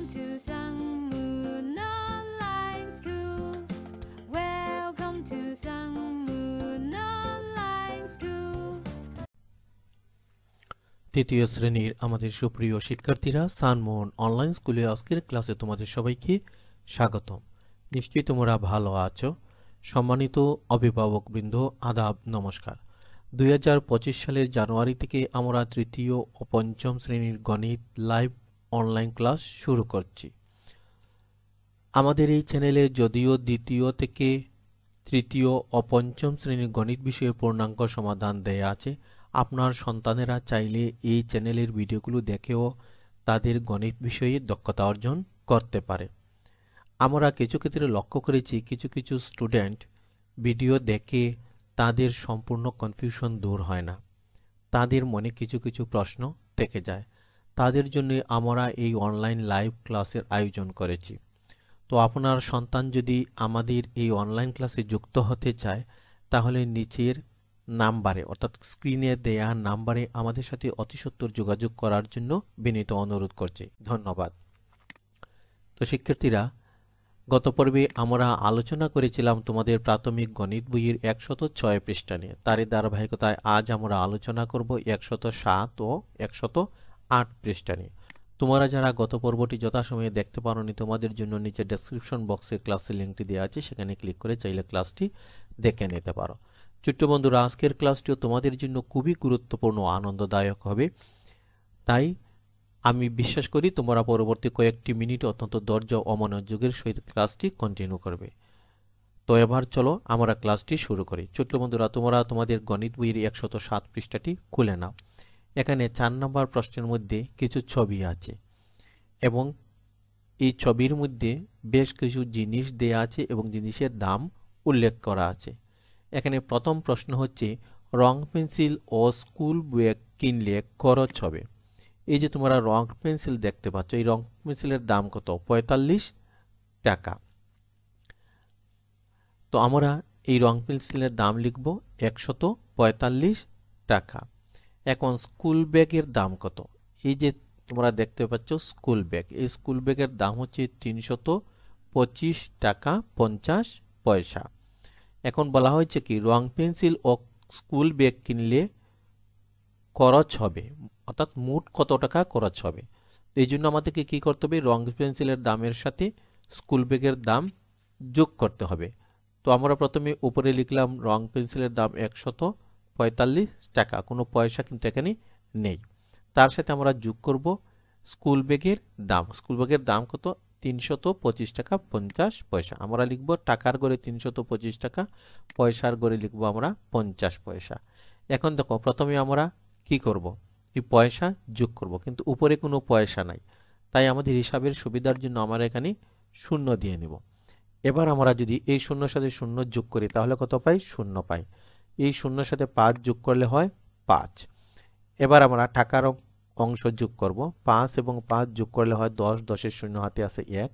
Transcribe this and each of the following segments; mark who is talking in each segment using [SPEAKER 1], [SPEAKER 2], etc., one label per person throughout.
[SPEAKER 1] to Sangmoon Online School. Welcome to Sangmoon Online School.
[SPEAKER 2] তৃতীয় শ্রেণীর আমাদের সুপ্রিয় শিক্ষার্থীরা, সানমুন অনলাইন স্কুলে আজকের ক্লাসে তোমাদের সবাইকে স্বাগতম। নিশ্চয়ই তোমরা ভালো আছো। সম্মানিত অভিভাবকবৃন্দ, আদাব, নমস্কার। 2025 সালের জানুয়ারি থেকে আমরা তৃতীয় ও পঞ্চম শ্রেণীর গণিত লাইভ অনলাইন ক্লাস শুরু করছি। আমাদের এই চ্যানেলে যদিও দ্বিতীয় থেকে তৃতীয় ও পঞ্চম শ্রেণীর গণিত বিষয়ে পূর্ণাঙ্গ সমাধান দেয়া আছে, আপনার সন্তানেরা চাইলে এই চ্যানেলের ভিডিওগুলো দেখেও তাদের গণিত বিষয়ে দক্ষতা অর্জন করতে পারে। আমরা কিছু ক্ষেত্রে লক্ষ্য করেছি কিছু কিছু স্টুডেন্ট ভিডিও দেখে তাদের সম্পূর্ণ কনফিউশন দূর হয় না, তাদের মনে কিছু কিছু প্রশ্ন থেকে যায়। তাদের জন্য আমরা এই অনলাইন লাইভ ক্লাসের আয়োজন করেছি। তো আপনার সন্তান যদি আমাদের এই অনলাইন ক্লাসে যুক্ত হতে চায়, তাহলে নিচের নাম্বারে অর্থাৎ স্ক্রিনে দেয়া নাম্বারে আমাদের সাথে অতি সত্বর যোগাযোগ করার জন্য বিনীত অনুরোধ করছি। ধন্যবাদ। তো শিক্ষার্থীরা, গত পর্বে আমরা আলোচনা করেছিলাম তোমাদের প্রাথমিক গণিত বইয়ের 106 পৃষ্ঠা নিয়ে। তারই ধারাবাহিকতায় আজ আমরা আলোচনা করব 107 ও 108 পৃষ্ঠা নিয়ে। তোমরা যারা গত পর্বটি যথাসময়ে দেখতে পারোনি, তোমাদের জন্য নিচে ডেসক্রিপশন বক্সে ক্লাসের লিঙ্কটি দেওয়া আছে, সেখানে ক্লিক করে চাইলে ক্লাসটি দেখে নিতে পারো। ছোট্ট বন্ধুরা, আজকের ক্লাসটিও তোমাদের জন্য খুবই গুরুত্বপূর্ণ ও আনন্দদায়ক হবে। তাই আমি বিশ্বাস করি তোমরা পরবর্তী কয়েকটি মিনিট অত্যন্ত ধৈর্য ও মনোযোগের সহিত ক্লাসটি কন্টিনিউ করবে। তো এবার চলো আমরা ক্লাসটি শুরু করি। ছোট্ট বন্ধুরা, তোমরা তোমাদের গণিত বইয়ের 107 পৃষ্ঠাটি খুলে নাও। এখানে 4 নম্বর প্রশ্নের মধ্যে কিছু ছবি আছে এবং এই ছবির মধ্যে বেশ কিছু জিনিস দেয়া আছে এবং জিনিসের দাম উল্লেখ করা আছে। এখানে প্রথম প্রশ্ন হচ্ছে, রং পেন্সিল ও স্কুল ব্যাগ কিনলে খরচ হবে। এই যে তোমরা রং পেন্সিল দেখতে পাচ্ছ, এই রং পেন্সিলের দাম কত? 45 টাকা। তো আমরা এই রং পেন্সিলের দাম লিখব 145 টাকা। এখন স্কুল ব্যাগের দাম কত? এই যে তোমরা দেখতে পাচ্ছ স্কুল ব্যাগ, এই স্কুল ব্যাগের দাম হচ্ছে 325 টাকা 50 পয়সা। এখন বলা হয়েছে কি, রং পেন্সিল ও স্কুল ব্যাগ কিনলে খরচ হবে, অর্থাৎ মোট কত টাকা খরচ হবে। এই জন্য আমাদেরকে কি করতে হবে? রং পেন্সিলের দামের সাথে স্কুল ব্যাগের দাম যোগ করতে হবে। তো আমরা প্রথমে উপরে লিখলাম রং পেন্সিলের দাম 145 টাকা, কোনো পয়সা কিন্তু এখানে নেই। তার সাথে আমরা যোগ করব স্কুল ব্যাগের দাম। স্কুল ব্যাগের দাম কত? 325 টাকা 50 পয়সা। আমরা লিখব টাকার ঘরে 325 টাকা, পয়সার ঘরে লিখব আমরা 50 পয়সা। এখন দেখো, প্রথমে আমরা কি করব? এই পয়সা যোগ করব, কিন্তু উপরে কোনো পয়সা নাই, তাই আমাদের হিসাবের সুবিধার জন্য আমরা এখানে শূন্য দিয়ে নিব। এবার আমরা যদি এই শূন্যর সাথে শূন্য যোগ করি, তাহলে কত পাই? শূন্য পাই। এই শূন্যর সাথে 5 যোগ করলে হয় 5। এবার আমরা টাকার অংশ যোগ করব। 5 এবং 5 যোগ করলে হয় 10, 10-এর শূন্য হাতে আছে 1।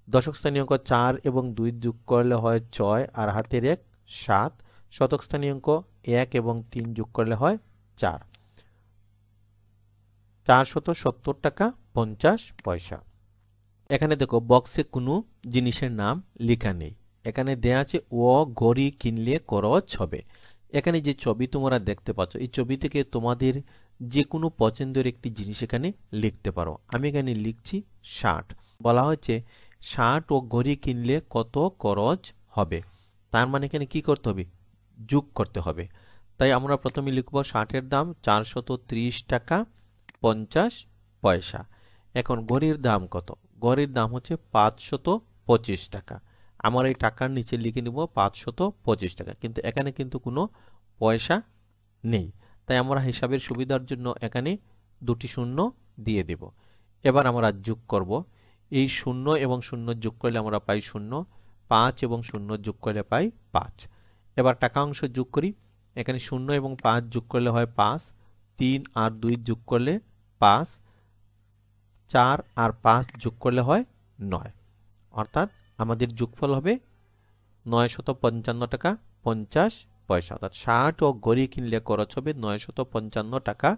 [SPEAKER 2] দশক স্থানীয় অঙ্ক 4 এবং 2 যোগ করলে হয় 6 আর হাতের 1 7। শতক স্থানীয় অঙ্ক 1 এবং 3 যোগ করলে হয় 4। 470 টাকা 50 পয়সা। এখানে দেখো, বক্সে কোনো জিনিসের নাম লেখা নেই। এখানে দেয়া আছে ও ঘড়ি কিনলে খরচ হবে। এখানে যে ছবি তোমরা দেখতে পাচ্ছ, এই ছবি থেকে তোমাদের যে কোনো পছন্দের একটি জিনিস এখানে লিখতে পারো। আমি এখানে লিখছি শার্ট। বলা হচ্ছে শার্ট ও ঘড়ি কিনলে কত খরচ হবে। তার মানে এখানে কি করতে হবে? যোগ করতে হবে। তাই আমরা প্রথমে লিখব শার্টের দাম 430 টাকা 50 পয়সা। এখন ঘড়ির দাম কত? ঘড়ির দাম হচ্ছে 525 টাকা। আমরা এই টাকার নিচে লিখে নিব 525 টাকা, কিন্তু এখানে কিন্তু কোনো পয়সা নেই, তাই আমরা হিসাবের সুবিধার জন্য এখানে দুটি শূন্য দিয়ে দেব। এবার আমরা যোগ করব। এই শূন্য এবং শূন্য যোগ করলে আমরা পাই শূন্য, 5 এবং শূন্য যোগ করলে পাই 5। এবার টাকা অংশ যোগ করি। এখানে শূন্য এবং 5 যোগ করলে হয় 5, 3 আর 2 যোগ করলে 5, 4 আর 5 যোগ করলে হয় 9। অর্থাৎ আমাদের যোগফল হবে 955 টাকা 50 পয়সা। অর্থাৎ শার্ট ও ঘড়ি কিনলে খরচ হবে 955 টাকা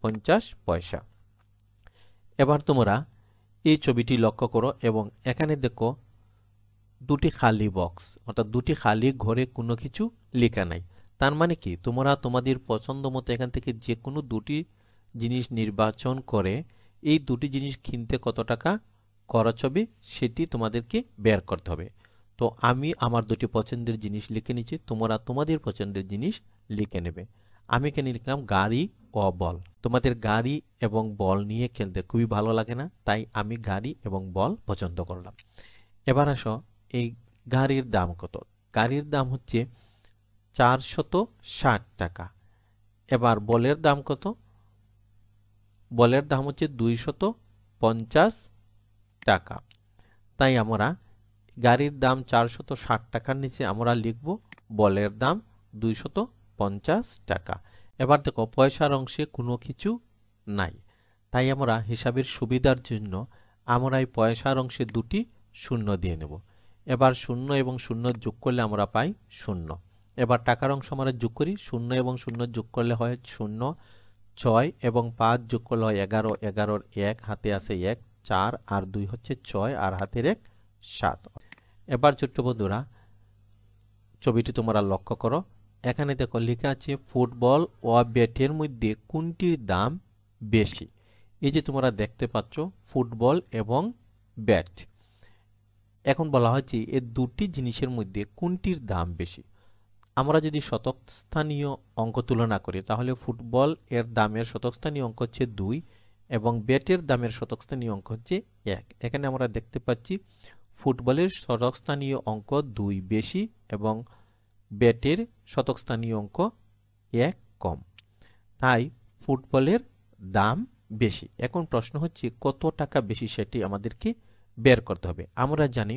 [SPEAKER 2] 50 পয়সা। এবার তোমরা এই ছবিটি লক্ষ্য করো এবং এখানে দেখো দুটি খালি বক্স, অর্থাৎ দুটি খালি ঘরে কোনো কিছু লেখা নাই। তার মানে কি, তোমরা তোমাদের পছন্দ মতো এখান থেকে যে কোনো দুটি জিনিস নির্বাচন করে এই দুটি জিনিস কিনতে কত টাকা খরচ হবে সেটি তোমাদেরকে বের করতে হবে। তো আমি আমার দুটি পছন্দের জিনিস লিখে নিচ্ছি, তোমরা তোমাদের পছন্দের জিনিস লিখে নেবে। আমি এখানে লিখলাম গাড়ি ও বল। তোমাদের গাড়ি এবং বল নিয়ে খেলতে খুবই ভালো লাগে না, তাই আমি গাড়ি এবং বল পছন্দ করলাম। এবার আসো, এই গাড়ির দাম কত? গাড়ির দাম হচ্ছে 460 টাকা। এবার বলের দাম কত? বলের দাম হচ্ছে 250 টাকা। তাই আমরা গাড়ির দাম 460 টাকার নিচে আমরা লিখব বলের দাম 250 টাকা। এবার দেখো পয়সার অংশে কোনো কিছু নাই, তাই আমরা হিসাবের সুবিধার জন্য আমরা এই পয়সার অংশে দুটি শূন্য দিয়ে নেব। এবার শূন্য এবং শূন্য যোগ করলে আমরা পাই শূন্য। এবার টাকার অংশ আমরা যোগ করি, শূন্য এবং শূন্য যোগ করলে হয় শূন্য, 6 এবং 5 যোগ করলে হয় 11, 11-র 1 হাতে আসে 1, 4 আর 2 হচ্ছে 6 আর হাতের 1 7। এবার ছোট্ট বন্ধুরা ছবিটি তোমরা লক্ষ্য করো, এখানে দেখো লেখা আছে ফুটবল ও ব্যাটের মধ্যে কোনটির দাম বেশি। এই যে তোমরা দেখতে পাচ্ছ ফুটবল এবং ব্যাট। এখন বলা হচ্ছে এই দুটি জিনিসের মধ্যে কোনটির দাম বেশি। আমরা যদি শতকস্থানীয় অঙ্ক তুলনা করি তাহলে ফুটবল এর দামের শতকস্থানীয় অঙ্ক হচ্ছে 2 এবং ব্যাটের দামের শতকস্থানীয় অঙ্ক হচ্ছে 1। এখানে আমরা দেখতে পাচ্ছি ফুটবলের শতকস্থানীয় অঙ্ক 2 বেশি এবং ব্যাটের শতকস্থানীয় অঙ্ক 1 কম, তাই ফুটবলের দাম বেশি। এখন প্রশ্ন হচ্ছে কত টাকা বেশি সেটি আমাদেরকে বের করতে হবে। আমরা জানি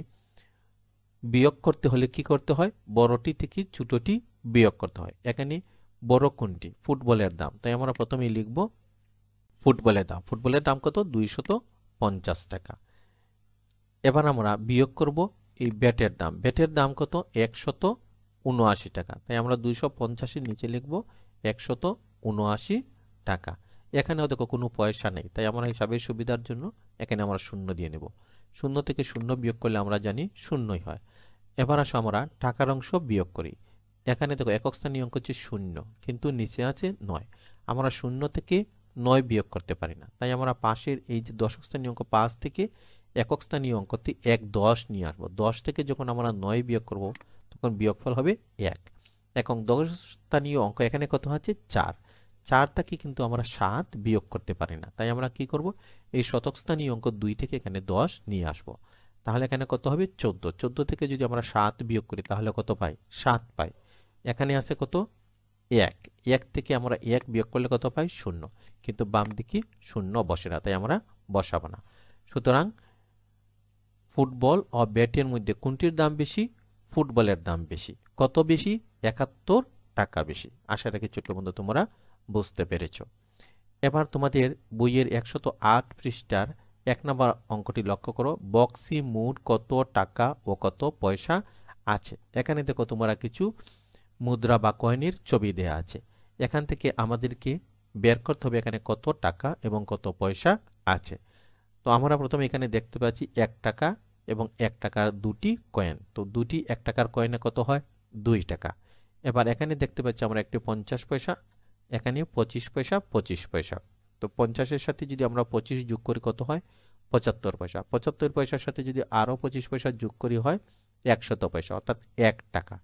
[SPEAKER 2] বিয়োগ করতে হলে কি করতে হয়, বড়টি থেকে ছোটটি বিয়োগ করতে হয়। এখানে বড় কোনটি? ফুটবলের দাম, তাই আমরা প্রথমেই লিখব ফুটবলের দাম। ফুটবলের দাম কত? 250 টাকা। এবার আমরা বিয়োগ করব এই ব্যাটের দাম। ব্যাটের দাম কত? 179 টাকা, তাই আমরা 250-এর নিচে লিখব 179 টাকা। এখানেও দেখো কোনো পয়সা নেই, তাই আমরা হিসাবের সুবিধার জন্য এখানে আমরা শূন্য দিয়ে নেব। শূন্য থেকে শূন্য বিয়োগ করলে আমরা জানি শূন্যই হয়। এবার আসো আমরা টাকার অংশ বিয়োগ করি। এখানে দেখো একক স্থানীয় অঙ্ক হচ্ছে 0, কিন্তু নিচে আছে 9। আমরা 0 থেকে 9 বিয়োগ করতে পারি না, তাই আমরা পাশের এই যে দশক স্থানীয় অঙ্ক 5 থেকে একক স্থানীয় অঙ্কতে 10 নিয়ে আসবো। 10 থেকে যখন আমরা 9 বিয়োগ করব তখন বিয়োগফল হবে 1। এখন 10 স্থানীয় অঙ্ক এখানে কত আছে? 4। 4 থেকে কিন্তু আমরা 7 বিয়োগ করতে পারি না, তাই আমরা কি করব, এই শতক স্থানীয় অঙ্ক 2 থেকে এখানে 10 নিয়ে আসব। তাহলে এখানে কত হবে? 14। 14 থেকে যদি আমরা 7 বিয়োগ করি তাহলে কত পাই? 7 পাই। এখানে আছে কত? 1। 1 থেকে আমরা 1 বিয়োগ করলে কত পাই? 0, কিন্তু বাম দিকে 0 বসে না, তাই আমরা বসাবো না। সুতরাং ফুটবল ও ব্যাটের মধ্যে কোনটির দাম বেশি? ফুটবলের দাম বেশি। কত বেশি? 71 টাকা বেশি। আশা রাখি ছোট্ট বন্ধু তোমরা বুঝতে পেরেছ। এবার তোমাদের বইয়ের 108 পৃষ্ঠার 1 নম্বর অঙ্কটি লক্ষ্য করো। বক্সে মোট কত টাকা ও কত পয়সা আছে। এখানে দেখো তোমরা কিছু মুদ্রা বা কয়েনের ছবি দেয়া আছে। এখান থেকে আমাদেরকে বের করতে হবে এখানে কত টাকা এবং কত পয়সা আছে। তো আমরা প্রথমে এখানে দেখতে পাচ্ছি 1 টাকা এবং 1 টাকার দুটি কয়েন। তো দুটি 1 টাকার কয়েনে কত হয়? 2 টাকা। এবার এখানে দেখতে পাচ্ছি আমরা একটি 50 পয়সা, এখানে 25 পয়সা 25 পয়সা। তো 50-এর সাথে যদি আমরা 25 যোগ করি কত হয়? 75 পয়সা। 75 পয়সার সাথে যদি আরও 25 পয়সা যোগ করি হয় 100 পয়সা, অর্থাৎ 1 টাকা।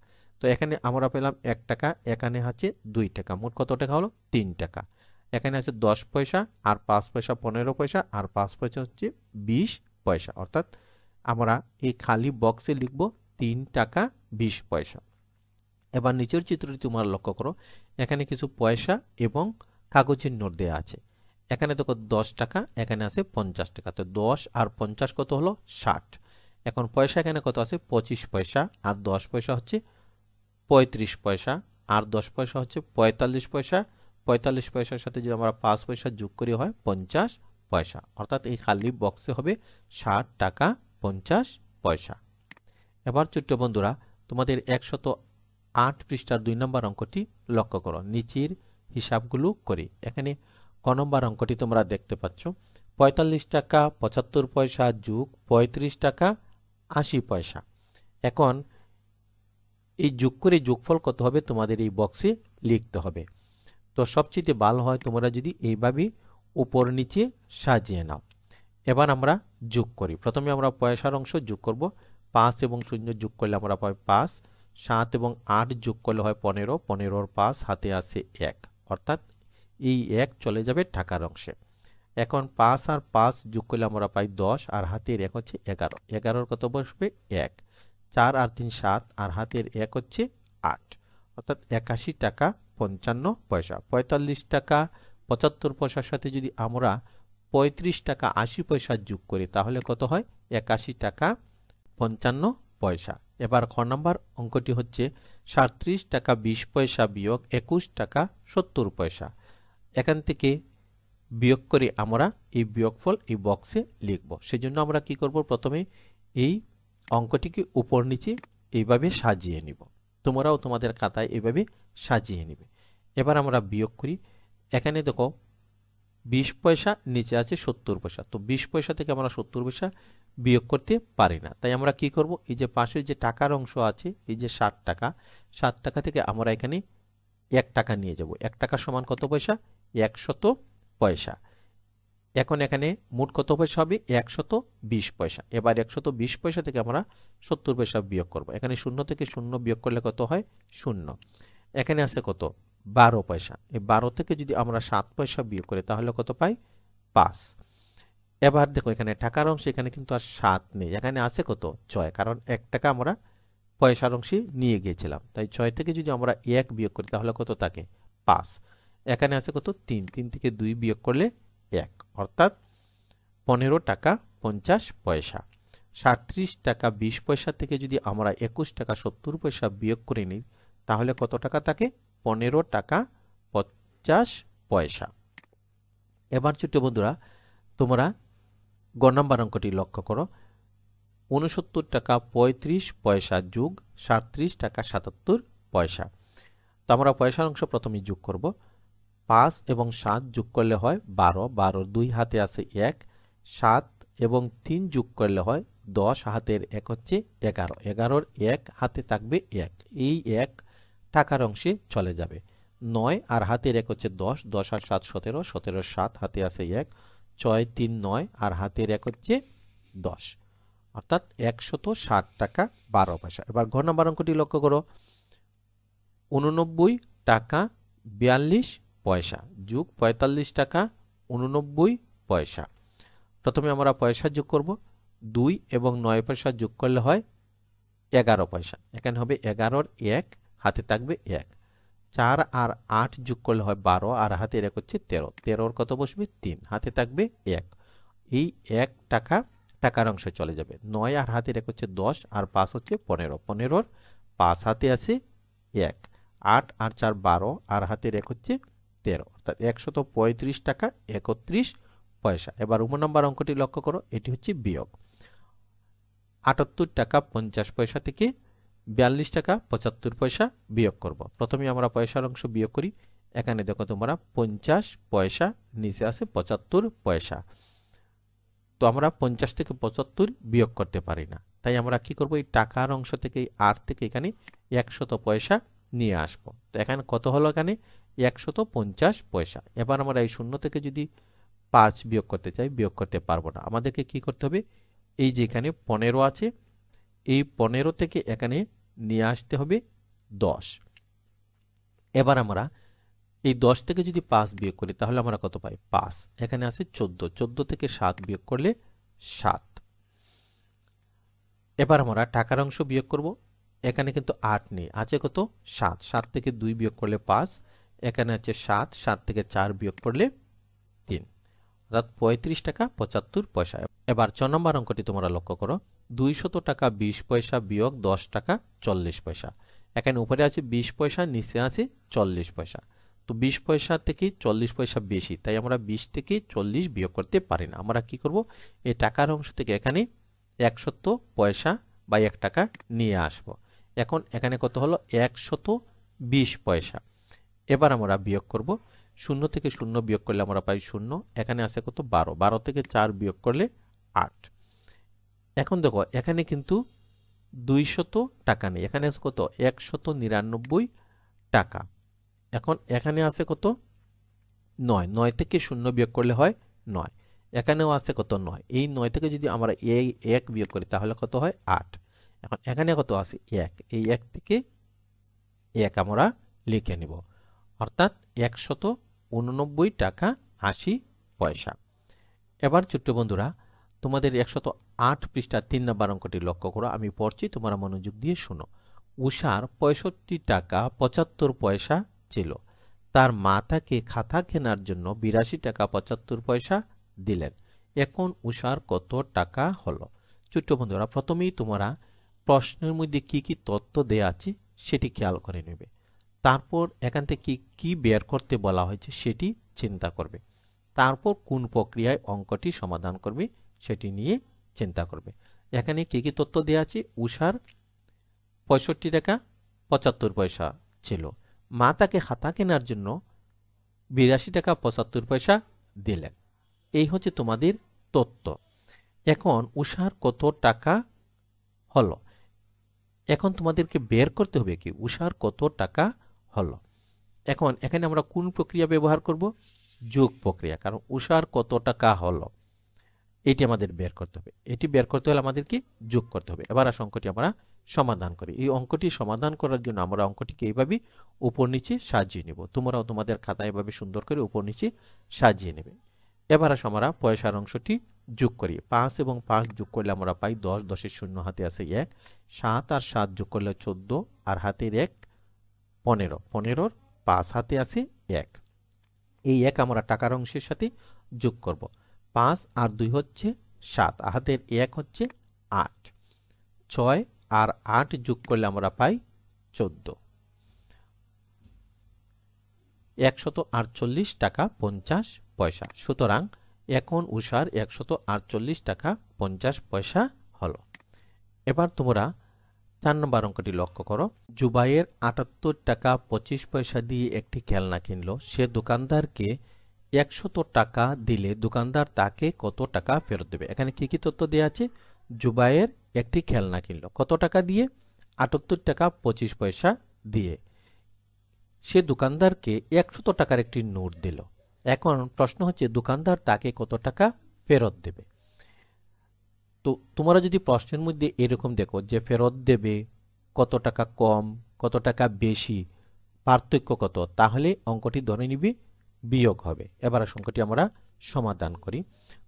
[SPEAKER 2] তো এখানে আমরা পেলাম 1 টাকা, এখানে আছে 2 টাকা, মোট কত টাকা হলো? 3 টাকা। এখানে আছে 10 পয়সা আর 5 পয়সা 15 পয়সা আর 5 পয়সা হচ্ছে 20 পয়সা, অর্থাৎ আমরা এই খালি বক্সে লিখব 3 টাকা 20 পয়সা। এবার নিচের চিত্রটি তোমরা লক্ষ্য করো, এখানে কিছু পয়সা এবং কাগজের নোট দেওয়া আছে। এখানে দেখো 10 টাকা, এখানে আছে 50 টাকা। তো 10 আর 50 কত হলো? 60। এখন পয়সা এখানে কত আছে? 25 পয়সা আর 10 পয়সা হচ্ছে 35 পয়সা আর 10 পয়সা হচ্ছে 45 পয়সা। 45 পয়সার সাথে যদি আমরা 5 পয়সা যোগ করি হয় 50 পয়সা, অর্থাৎ এই খালি বক্সে হবে 60 টাকা 50 পয়সা। এবার ছোট্ট বন্ধুরা তোমাদের 108 পৃষ্ঠার 2 নম্বর অঙ্কটি লক্ষ্য করো। নিচের হিসাবগুলো করি। এখানে ক নম্বর অঙ্কটি তোমরা দেখতে পাচ্ছ, ৪৫ টাকা ৭৫ পয়সা যোগ ৩৫ টাকা ৮০ পয়সা। এখন এই যোগ করে যোগফল কত হবে তোমাদের এই বক্সে লিখতে হবে। তো সবচেয়ে ভালো হয় তোমরা যদি এইভাবে উপর নিচে সাজিয়ে নাও। এবার আমরা যোগ করি। প্রথমে আমরা পয়সার অংশ যোগ করব। ৫ এবং ০ যোগ করলে আমরা পাই ৫, ৭ এবং ৮ যোগ করলে হয় ১৫, ১৫-র ৫ হাতে আসে ১, অর্থাৎ এই ১ চলে যাবে টাকার অংশে। এখন ৫ আর ৫ যোগ করলে আমরা পাই ১০ আর হাতের ১ হচ্ছে ১১, ১১-র কত বসবে ১, ৪ আর ৩ ৭ আর হাতের ১ হচ্ছে ৮, অর্থাৎ ৮১ টাকা ৫৫ পয়সা। ৪৫ টাকা ৭৫ পয়সার সাথে যদি আমরা ৩৫ টাকা ৮০ পয়সা যোগ করি তাহলে কত হয় ৮১ টাকা ৫৫ পয়সা। এবার খ নম্বর অঙ্কটি হচ্ছে ৩৭ টাকা ২০ পয়সা বিয়োগ ২১ টাকা ৭০ পয়সা। এখান থেকে বিয়োগ করে আমরা এই বিয়োগফল এই বক্সে লিখব। সেজন্য আমরা কি করব, প্রথমে এই অঙ্কটিকে উপর নিচে এইভাবে সাজিয়ে নিব। তোমরাও তোমাদের খাতায় এইভাবে সাজিয়ে নিবে। এবার আমরা বিয়োগ করি। এখানে দেখো ২০ পয়সা, নিচে আছে ৭০ পয়সা। তো ২০ পয়সা থেকে আমরা ৭০ পয়সা বিয়োগ করতে পারি না, তাই আমরা কি করব, এই যে পাশে যে টাকার অংশ আছে এই যে ৬০ টাকা, ৬০ টাকা থেকে আমরা এখানে ১ টাকা নিয়ে যাব। ১ টাকা সমান কত পয়সা, ১০০ পয়সা। এখন এখানে মোট কত পয়সা হবে, ১২০ পয়সা। এবার ১২০ পয়সা থেকে আমরা ৭০ পয়সা বিয়োগ করব। এখানে ০ থেকে ০ বিয়োগ করলে কত হয়, ০। এখানে আছে কত, ১২ পয়সা। এই ১২ থেকে যদি আমরা ৭ পয়সা বিয়োগ করি তাহলে কত পাই, ৫। এবার দেখো এখানে টাকার অংশ, এখানে কিন্তু আর ৭ নেই, এখানে আছে কত, ৬, কারণ ১ টাকা আমরা পয়সার অংশে নিয়ে গিয়েছিলাম। তাই ৬ থেকে যদি আমরা ১ বিয়োগ করি তাহলে কত থাকে, ৫। এখানে আছে কত, ৩, ৩ থেকে ২ বিয়োগ করলে ১, অর্থাৎ ১৫ টাকা ৫০ পয়সা। ৩৭ টাকা ২০ পয়সা থেকে যদি আমরা ২১ টাকা ৭০ পয়সা বিয়োগ করে নিই তাহলে কত টাকা থাকে, ১৫ টাকা ৫০ পয়সা। এবার ছোট বন্ধুরা তোমরা গ নম্বর অঙ্কটি লক্ষ্য করো। ৬৯ টাকা ৩৫ পয়সা যোগ ৩৭ টাকা ৭৭ পয়সা। তো আমরা পয়সার অংশ প্রথমে যোগ করব। ৫ এবং ৭ যোগ করলে হয় ১২, ১২-র ২ হাতে আছে ১, ৭ এবং ৩ যোগ করলে হয় ১০, হাতের ১ হচ্ছে ১১, ১১-র ১ হাতে থাকবে ১, এই ১ টাকার অংশে চলে যাবে। ৯ আর হাতের ১ হচ্ছে ১০, ১০ আর ৭ ১৭, ১৭-র ৭ হাতে আছে ১, ৬, ৩, ৯ আর হাতের ১ হচ্ছে ১০, অর্থাৎ ১৬০ টাকা ১২ পয়সা। এবার ঘ নম্বর অঙ্কটি লক্ষ্য করো। ৮৯ টাকা ৪২ পয়সা যোগ ৪৫ টাকা ৮৯ পয়সা। প্রথমে আমরা পয়সা যোগ করব। ২ এবং ৯ পয়সা যোগ করলে হয় ১১ পয়সা। এখানে হবে ১১-র ১, হাতে থাকবে ১। ৪ আর ৮ যোগ করলে হয় ১২ আর হাতের ১ হচ্ছে ১৩, ১৩-র কত বসবে ৩, হাতে থাকবে ১। এই ১ টাকা টাকার অংশে চলে যাবে। ৯ আর হাতের ১ হচ্ছে ১০ আর ৫ হচ্ছে ১৫, ১৫-র ৫ হাতে আছে ১। ৮ আর ৪ ১২ আর হাতের ১ হচ্ছে ১৩, অর্থাৎ ১৩৫ টাকা ৩১ পয়সা। এবার নম্বর অঙ্কটি লক্ষ্য করো, এটি হচ্ছে বিয়োগ। ৭৮ টাকা ৫০ পয়সা থেকে ৪২ টাকা ৭৫ পয়সা বিয়োগ করব। প্রথমে আমরা পয়সার অংশ বিয়োগ করি। এখানে দেখো তোমরা ৫০ পয়সা, নিচে আছে ৭৫ পয়সা। তো আমরা ৫০ থেকে ৭৫ বিয়োগ করতে পারি না, তাই আমরা কি করব, এই টাকার অংশ থেকে এই ৮ থেকে এখানে ১০০ পয়সা নিয়ে আসবো। তো এখানে কত হলো, এখানে ১৫০ পয়সা। এবার আমরা এই ০ থেকে যদি ৫ বিয়োগ করতে চাই বিয়োগ করতে পারবো না, আমাদেরকে কি করতে হবে, এই যে এখানে ১৫ আছে, এই ১৫ থেকে এখানে নিয়ে আসতে হবে ১০। এবার আমরা এই ১০ থেকে যদি ৫ বিয়োগ করি তাহলে আমরা কত পাই, ৫। এখানে আছে ১৪, ১৪ থেকে ৭ বিয়োগ করলে ৭। এবার আমরা টাকার অংশ বিয়োগ করব। এখানে কিন্তু ৮ নেই, আছে কত, ৭, ৭ থেকে ২ বিয়োগ করলে ৫, এখানে আছে ৭, ৭ থেকে ৪ বিয়োগ করলে ৩, অর্থাৎ ৩৫ টাকা ৭৫ পয়সা। এবার ৬ নম্বর অঙ্কটি তোমরা লক্ষ্য করো। ২০০ টাকা ২০ পয়সা বিয়োগ ১০ টাকা ৪০ পয়সা। এখানে উপরে আছে ২০ পয়সা, নিচে আছে ৪০ পয়সা। তো ২০ পয়সা থেকে ৪০ পয়সা বেশি, তাই আমরা ২০ থেকে ৪০ বিয়োগ করতে পারি না। আমরা কি করব, এই টাকার অংশ থেকে এখানে ১০০ পয়সা বা ১ টাকা নিয়ে আসব। এখন এখানে কত হলো, ১২০ পয়সা। এবার আমরা বিয়োগ করব। শূন্য থেকে শূন্য বিয়োগ করলে আমরা পাই শূন্য, এখানে আছে কত 12, 12 থেকে 4 বিয়োগ করলে 8। এখন দেখো এখানে কিন্তু 200 টাকা নেই, এখানে আছে কত 199 টাকা। এখন এখানে আছে কত 9, 9 থেকে শূন্য বিয়োগ করলে হয় 9, এখানেও আছে কত 9, এই 9 থেকে যদি আমরা এই 1 বিয়োগ করি তাহলে কত হয় 8। এখন এখানে কত আছে 1, এই 1 থেকে 1 আমরা লিখে নিব, অর্থাৎ 189 টাকা 80 পয়সা। এবার ছোট্ট বন্ধুরা তোমাদের 108 পৃষ্ঠার 3 নম্বর অঙ্কটি লক্ষ্য করো, আমি পড়ছি, তোমরা মনোযোগ দিয়ে শোনো। উষার 65 টাকা 75 পয়সা ছিল, তার মা তাকে খাতা কেনার জন্য 82 টাকা 75 পয়সা দিলেন, এখন উষার কত টাকা হলো? ছোট্ট বন্ধুরা প্রথমেই তোমরা প্রশ্নের মধ্যে কি কি তথ্য দেয়া আছে সেটি খেয়াল করে নেবে, তারপর এখান থেকে কি বের করতে বলা হয়েছে সেটি চিন্তা করবে, তারপর কোন প্রক্রিয়ায় অঙ্কটি সমাধান করবে সেটি নিয়ে চিন্তা করবে। এখানে কি কি তথ্য দেয়া আছে? উষার 65 টাকা 75 পয়সা ছিল, মা তাকে খাতা কেনার জন্য 82 টাকা 75 পয়সা দিলেন, এই হচ্ছে তোমাদের তথ্য। এখন উষার কত টাকা হলো, এখন তোমাদেরকে বের করতে হবে কি উষার কত টাকা হলো। এখন এখানে আমরা কোন প্রক্রিয়া ব্যবহার করব? যোগ প্রক্রিয়া, কারণ উষার কত টাকা হলো এটি আমাদের বের করতে হবে, এটি বের করতে হলে আমাদেরকে যোগ করতে হবে। এবার আসো অঙ্কটি আমরা সমাধান করি। এই অঙ্কটি সমাধান করার জন্য আমরা অঙ্কটিকে এইভাবে উপর নিচে সাজিয়ে নেব, তোমরাও তোমাদের খাতায় এভাবে সুন্দর করে উপর নিচে সাজিয়ে নেবে। এবার আসো আমরা পয়সার অংশটি যোগ করি। 5 এবং 5 যোগ করলে আমরা পাই 10, 10-এর শূন্য হাতে আছে 1, 7 আর 7 যোগ করলে 14, আর হাতের 1 15, 15-র 5 হাতে আছে 1, এই 1 আমরা টাকার অংশের সাথে যোগ করব। 5 আর 2 হচ্ছে 7, হাতের 1 হচ্ছে 8, 6 আর 8 যোগ করলে আমরা পাই 14, 148 টাকা 50 পয়সা। সুতরাং এখন উষার 148 টাকা 50 পয়সা হলো। এবার তোমরা 4 নম্বর অঙ্কটি লক্ষ্য করো। জুবাইয়ের 78 টাকা 25 পয়সা দিয়ে একটি খেলনা কিনলো, সে দোকানদারকে 100 টাকা দিলে দোকানদার তাকে কত টাকা ফেরত দেবে? এখানে কি কি তথ্য দেওয়া আছে? জুবাইয়ের একটি খেলনা কিনলো কত টাকা দিয়ে? 78 টাকা 25 পয়সা দিয়ে। সে দোকানদারকে 100 টাকার একটি নোট দিল, এখন প্রশ্ন হচ্ছে দোকানদার তাকে কত টাকা ফেরত দেবে? তো তোমরা যদি প্রশ্নের মধ্যে এরকম দেখো যে ফেরত দেবে, কত টাকা কম, কত টাকা বেশি, পার্থক্য কত, তাহলে অঙ্কটি ধরে নিবি বিয়োগ হবে। এবার অঙ্কটি আমরা সমাধান করি।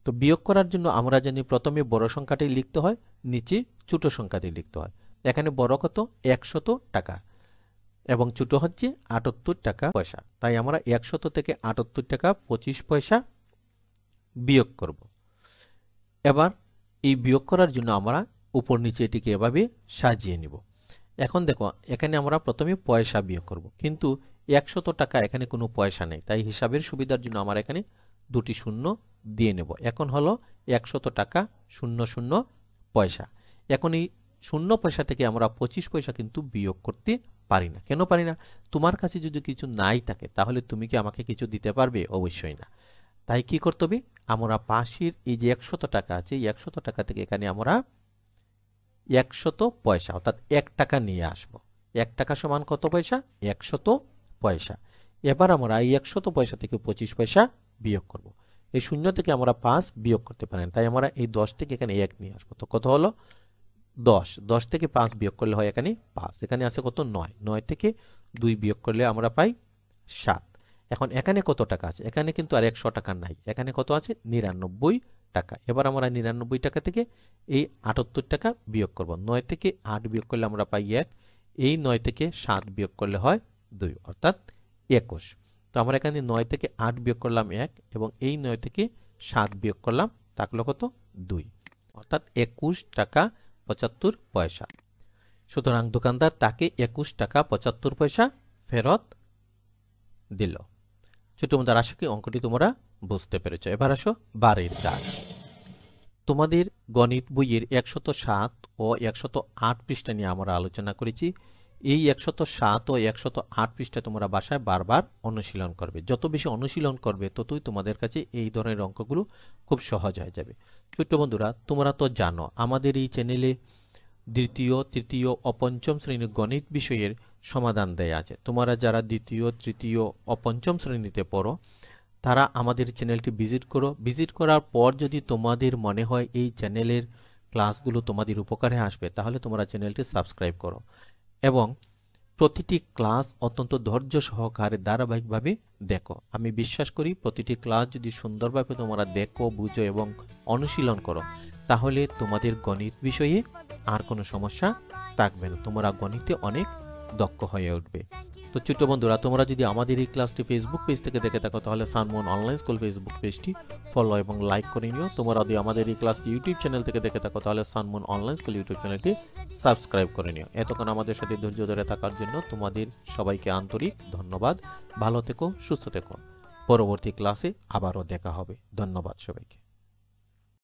[SPEAKER 2] তো বিয়োগ করার জন্য আমরা জানি প্রথমে বড় সংখ্যাটি লিখতে হয়, নিচে ছোট সংখ্যাটি লিখতে হয়। এখানে বড় কত? 100 টাকা এবং ছোট হচ্ছে 78 টাকা পয়সা, তাই আমরা 100 থেকে 78 টাকা 25 পয়সা বিয়োগ করব। এবার এই বিয়োগ করার জন্য আমরা উপর নিচে এটিকে এভাবে সাজিয়ে নিব। এখন দেখো এখানে আমরা প্রথমে পয়সা বিয়োগ করব, কিন্তু 100 টাকা এখানে কোনো পয়সা নেই, তাই হিসাবের সুবিধার জন্য আমরা এখানে দুটি শূন্য দিয়ে নেব। এখন হলো 100 টাকা 00 পয়সা। এখন এই 0 পয়সা থেকে আমরা 25 পয়সা কিন্তু বিয়োগ করতে পারি না। কেন পারি না? তোমার কাছে যদি কিছু নাই থাকে তাহলে তুমি কি আমাকে কিছু দিতে পারবে? অবশ্যই না। তাই কি করতে হবে? আমরা পাশের এই যে 100 টাকা আছে, এই 100 টাকা থেকে এখানে আমরা 100 পয়সা অর্থাৎ 1 টাকা নিয়ে আসব। 1 টাকা সমান কত পয়সা? 100 পয়সা। এবার আমরা এই 100 পয়সা থেকে 25 পয়সা বিয়োগ করব। এই শূন্য থেকে আমরা 5 বিয়োগ করতে পারি না, তাই আমরা এই 10 থেকে এখানে 1 নিয়ে আসবো। তো কত হলো? 10, 10 থেকে 5 বিয়োগ করলে হয় এখানে 5, এখানে আছে কত? 9, 9 থেকে 2 বিয়োগ করলে আমরা পাই 7। এখন এখানে কত টাকা আছে? এখানে কিন্তু আর 100 টাকা নাই, এখানে কত আছে? 99 টাকা। এবার আমরা 99 টাকা থেকে এই 78 টাকা বিয়োগ করব। 9 থেকে 8 বিয়োগ করলে আমরা পাই 1, এই 9 থেকে 7 বিয়োগ করলে হয় 2, অর্থাৎ 21। তো আমরা এখানে 9 থেকে 8 বিয়োগ করলাম 1 এবং এই 9 থেকে 7 বিয়োগ করলাম, থাকলো কত? 2, অর্থাৎ 21 টাকা 75 পয়সা। সুতরাং দোকানদার তাকে 21 টাকা 75 পয়সা ফেরত দিল। ছোট বন্ধুরা, আশা করি অঙ্কটি তোমরা বুঝতে পেরেছ। এবার আসো বাড়ির কাজ। তোমাদের গণিত বইয়ের 107 ও 108 পৃষ্ঠা নিয়ে আমরা আলোচনা করেছি। এই 107 ও 108 পৃষ্ঠা তোমরা বাসায় বারবার অনুশীলন করবে। যত বেশি অনুশীলন করবে ততই তোমাদের কাছে এই ধরনের অঙ্কগুলো খুব সহজ হয়ে যাবে। ছোট্ট বন্ধুরা, তোমরা তো জানো আমাদের এই চ্যানেলে দ্বিতীয়, তৃতীয় ও পঞ্চম শ্রেণীর গণিত বিষয়ের সমাধান দেয়া আছে। তোমরা যারা দ্বিতীয়, তৃতীয় ও পঞ্চম শ্রেণীতে পড়ো তারা আমাদের চ্যানেলটি ভিজিট করো। ভিজিট করার পর যদি তোমাদের মনে হয় এই চ্যানেলের ক্লাসগুলো তোমাদের উপকারে আসবে, তাহলে তোমরা চ্যানেলটি সাবস্ক্রাইব করো এবং প্রতিটি ক্লাস অত্যন্ত ধৈর্য সহকারে ধারাবাহিকভাবে দেখো। আমি বিশ্বাস করি প্রতিটি ক্লাস যদি সুন্দরভাবে তোমরা দেখো, বুঝো এবং অনুশীলন করো, তাহলে তোমাদের গণিত বিষয়ে আর কোনো সমস্যা থাকবে না। তোমরা গণিতে অনেক দক্ষ হয়ে উঠবে। তো ছোট্ট বন্ধুরা, তোমরা যদি আমাদের এই ক্লাসটি ফেসবুক পেজ থেকে দেখে থাকো তাহলে সানমোহন অনলাইন স্কুল ফেসবুক পেজটি ফলো এবং লাইক করে নিও। তোমরা যদি আমাদের এই ক্লাসটি ইউটিউব চ্যানেল থেকে দেখে থাকো তাহলে সানমোহন অনলাইন স্কুল ইউটিউব চ্যানেলটি সাবস্ক্রাইব করে নিও। এতক্ষণ আমাদের সাথে ধৈর্য ধরে থাকার জন্য তোমাদের সবাইকে আন্তরিক ধন্যবাদ। ভালো থেকো, সুস্থ থেকো। পরবর্তী ক্লাসে আবারও দেখা হবে। ধন্যবাদ সবাইকে।